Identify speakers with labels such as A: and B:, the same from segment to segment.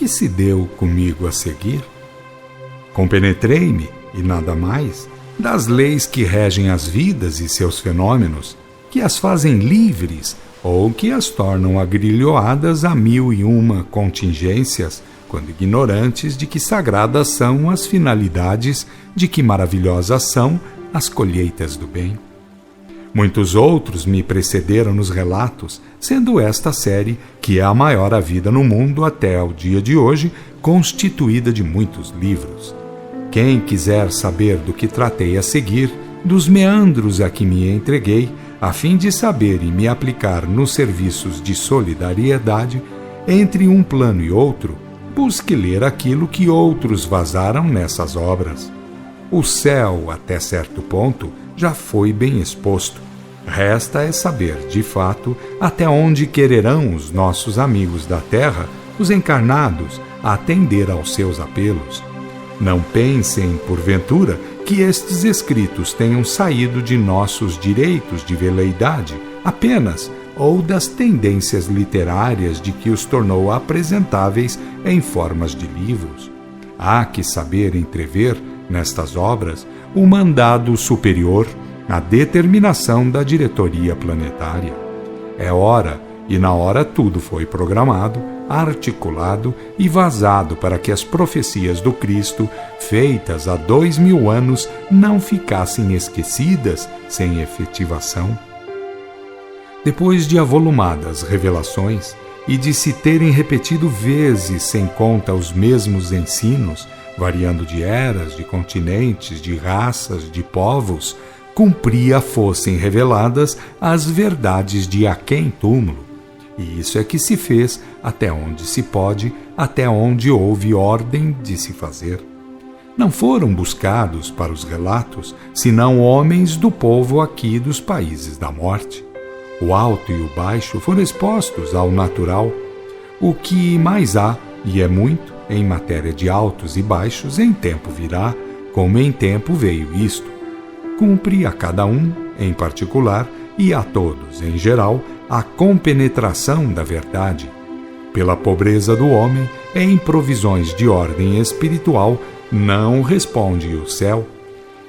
A: que se deu comigo a seguir? Compenetrei-me, e nada mais, das leis que regem as vidas e seus fenômenos, que as fazem livres ou que as tornam agrilhoadas a 1001 contingências, quando ignorantes de que sagradas são as finalidades, de que maravilhosas são as colheitas do bem. Muitos outros me precederam nos relatos, sendo esta série, que é a maior havida no mundo até o dia de hoje, constituída de muitos livros. Quem quiser saber do que tratei a seguir, dos meandros a que me entreguei, a fim de saber e me aplicar nos serviços de solidariedade, entre um plano e outro, busque ler aquilo que outros vazaram nessas obras. O céu, até certo ponto, já foi bem exposto. Resta é saber, de fato, até onde quererão os nossos amigos da terra, os encarnados, atender aos seus apelos. Não pensem, porventura, que estes escritos tenham saído de nossos direitos de veleidade apenas, ou das tendências literárias de que os tornou apresentáveis em formas de livros. Há que saber entrever, nestas obras, o mandado superior, a determinação da diretoria planetária. É hora, e na hora tudo foi programado, articulado e vazado para que as profecias do Cristo, feitas há 2000 anos, não ficassem esquecidas sem efetivação. Depois de avolumadas revelações e de se terem repetido vezes sem conta os mesmos ensinos, variando de eras, de continentes, de raças, de povos, cumpria fossem reveladas as verdades de aquém túmulo. E isso é que se fez até onde se pode, até onde houve ordem de se fazer. Não foram buscados para os relatos, senão homens do povo aqui dos países da morte. O alto e o baixo foram expostos ao natural. O que mais há, e é muito, em matéria de altos e baixos, em tempo virá, como em tempo veio isto. Cumpre a cada um, em particular, e a todos, em geral, a compenetração da verdade. Pela pobreza do homem, em provisões de ordem espiritual, não responde o céu.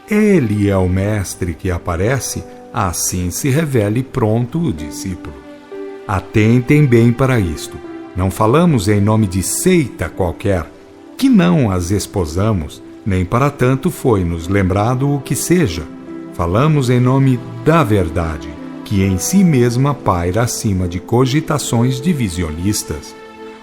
A: Ele é o mestre que aparece, assim se revele pronto o discípulo. Atentem bem para isto. Não falamos em nome de seita qualquer, que não as esposamos, nem para tanto foi-nos lembrado o que seja. Falamos em nome da verdade, que em si mesma paira acima de cogitações divisionistas.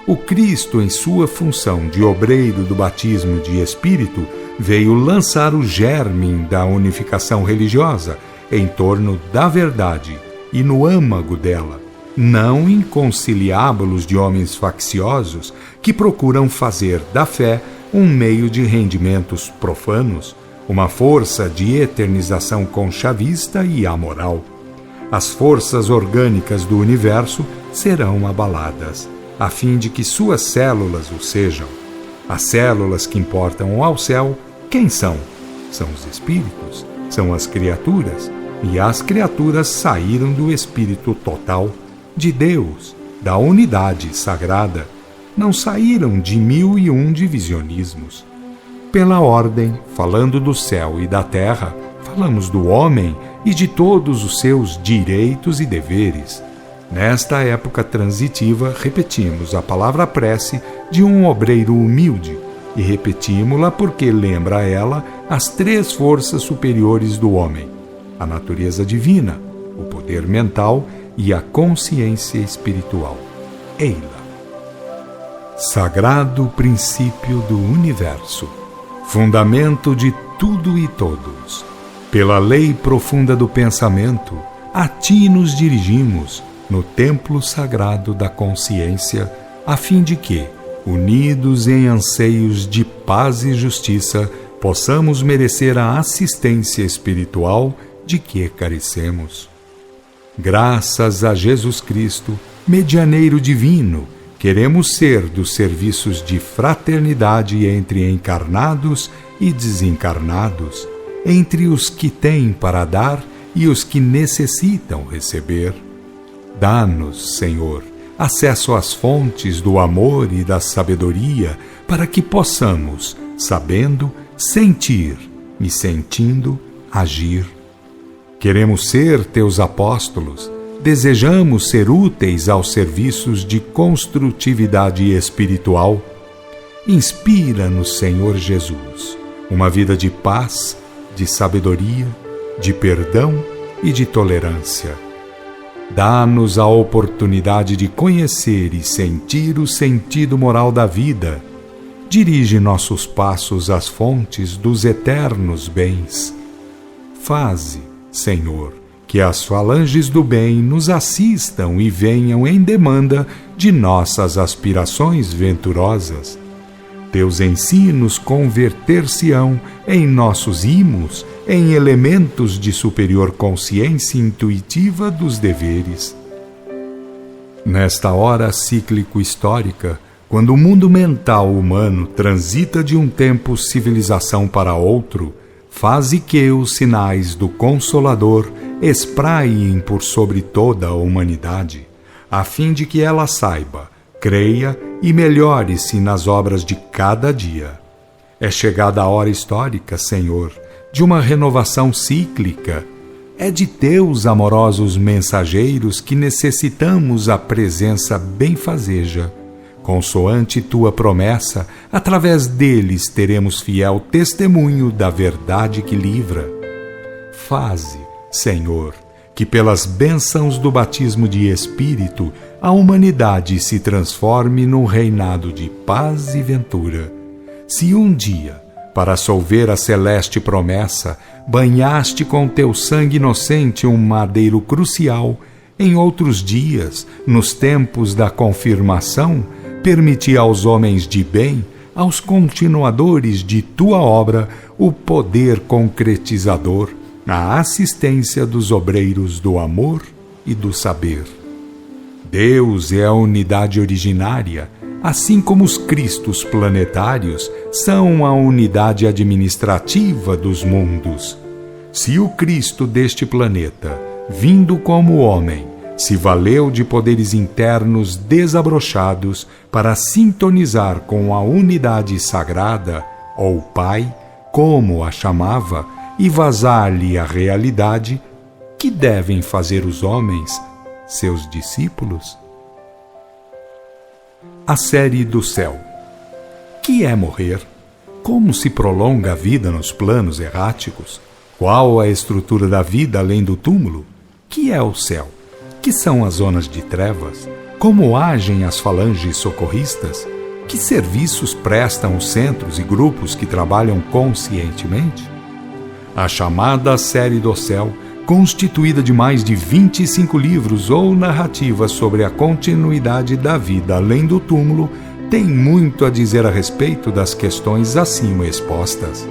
A: O Cristo, em sua função de obreiro do batismo de Espírito, veio lançar o germe da unificação religiosa em torno da verdade e no âmago dela, não inconciliábulos de homens facciosos que procuram fazer da fé um meio de rendimentos profanos, uma força de eternização conchavista e amoral. As forças orgânicas do universo serão abaladas, a fim de que suas células o sejam. As células que importam ao céu, quem são? São os espíritos, são as criaturas, e as criaturas saíram do Espírito total, de Deus, da unidade sagrada, não saíram de 1001 divisionismos. Pela ordem, falando do céu e da terra, falamos do homem e de todos os seus direitos e deveres. Nesta época transitiva, repetimos a palavra prece de um obreiro humilde, e repetimos-la porque lembra a ela as três forças superiores do homem: a natureza divina, o poder mental e a consciência espiritual. Eila. Sagrado princípio do universo, fundamento de tudo e todos. Pela lei profunda do pensamento, a ti nos dirigimos, no templo sagrado da consciência, a fim de que, unidos em anseios de paz e justiça, possamos merecer a assistência espiritual de que carecemos. Graças a Jesus Cristo, medianeiro divino, queremos ser dos serviços de fraternidade entre encarnados e desencarnados, entre os que têm para dar e os que necessitam receber. Dá-nos, Senhor, acesso às fontes do amor e da sabedoria, para que possamos, sabendo, sentir e sentindo, agir. Queremos ser teus apóstolos, desejamos ser úteis aos serviços de construtividade espiritual. Inspira-nos, Senhor Jesus, uma vida de paz, de sabedoria, de perdão e de tolerância. Dá-nos a oportunidade de conhecer e sentir o sentido moral da vida. Dirige nossos passos às fontes dos eternos bens. Faze, Senhor, que as falanges do bem nos assistam e venham em demanda de nossas aspirações venturosas. Teus ensinos converter-se-ão em nossos imos, em elementos de superior consciência intuitiva dos deveres. Nesta hora cíclico-histórica, quando o mundo mental humano transita de um tempo civilização para outro, faze que os sinais do Consolador espraiem por sobre toda a humanidade, a fim de que ela saiba, creia e melhore-se nas obras de cada dia. É chegada a hora histórica, Senhor, de uma renovação cíclica. É de teus amorosos mensageiros que necessitamos a presença benfazeja. Consoante tua promessa, através deles teremos fiel testemunho da verdade que livra. Faze, Senhor, que pelas bênçãos do batismo de Espírito a humanidade se transforme num reinado de paz e ventura. Se um dia, para solver a celeste promessa, banhaste com teu sangue inocente um madeiro crucial, em outros dias, nos tempos da confirmação, permiti aos homens de bem, aos continuadores de tua obra, o poder concretizador, a assistência dos obreiros do amor e do saber. Deus é a unidade originária, assim como os Cristos planetários são a unidade administrativa dos mundos. Se o Cristo deste planeta, vindo como homem, se valeu de poderes internos desabrochados para sintonizar com a unidade sagrada, ou Pai, como a chamava, e vazar-lhe a realidade, que devem fazer os homens, seus discípulos? A série do céu. Que é morrer? Como se prolonga a vida nos planos erráticos? Qual a estrutura da vida além do túmulo? Que é o céu? Que são as zonas de trevas? Como agem as falanges socorristas? Que serviços prestam os centros e grupos que trabalham conscientemente? A chamada série do céu, constituída de mais de 25 livros ou narrativas sobre a continuidade da vida além do túmulo, tem muito a dizer a respeito das questões acima expostas.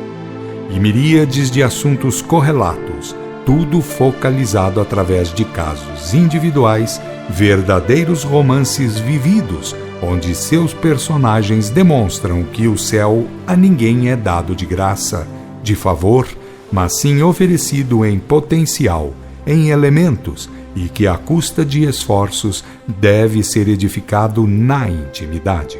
A: E miríades de assuntos correlatos, tudo focalizado através de casos individuais, verdadeiros romances vividos, onde seus personagens demonstram que o céu a ninguém é dado de graça, de favor, mas sim oferecido em potencial, em elementos, e que à custa de esforços deve ser edificado na intimidade.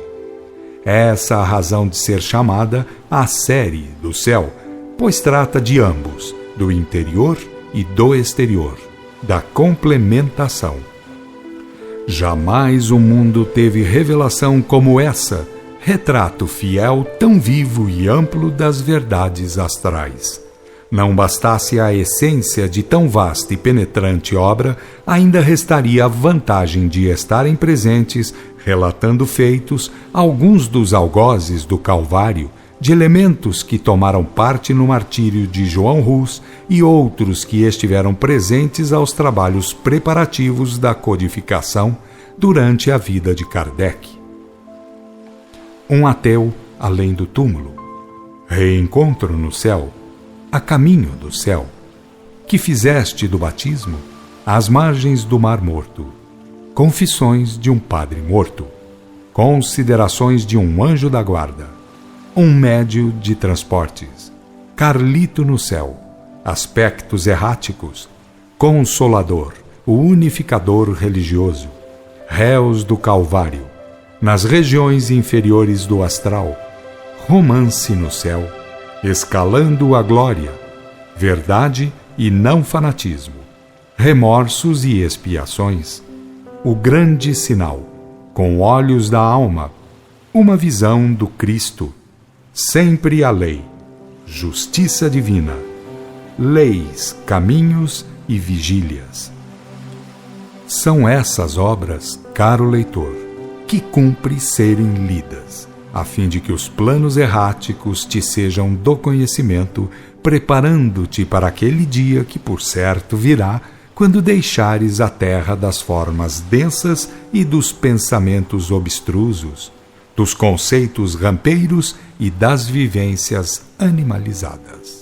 A: Essa a razão de ser chamada a série do céu, pois trata de ambos, do interior e do exterior, da complementação. Jamais o mundo teve revelação como essa, retrato fiel tão vivo e amplo das verdades astrais. Não bastasse a essência de tão vasta e penetrante obra, ainda restaria a vantagem de estarem presentes, relatando feitos, alguns dos algozes do Calvário, de elementos que tomaram parte no martírio de João Hus e outros que estiveram presentes aos trabalhos preparativos da codificação durante a vida de Kardec. Um ateu além do túmulo. Reencontro no céu. A caminho do céu. Que fizeste do batismo? Às margens do Mar Morto. Confissões de um padre morto. Considerações de um anjo da guarda. Um médio de transportes. Carlito no céu. Aspectos erráticos. Consolador, o unificador religioso. réus do Calvário, nas regiões inferiores do astral, romance no céu, escalando a glória, verdade e não fanatismo, remorsos e expiações, o grande sinal, com olhos da alma, uma visão do Cristo, sempre a lei, justiça divina, leis, caminhos e vigílias. São essas obras, caro leitor, que cumpre serem lidas, a fim de que os planos erráticos te sejam do conhecimento, preparando-te para aquele dia que por certo virá, quando deixares a terra das formas densas e dos pensamentos obstrusos, dos conceitos rampeiros e das vivências animalizadas.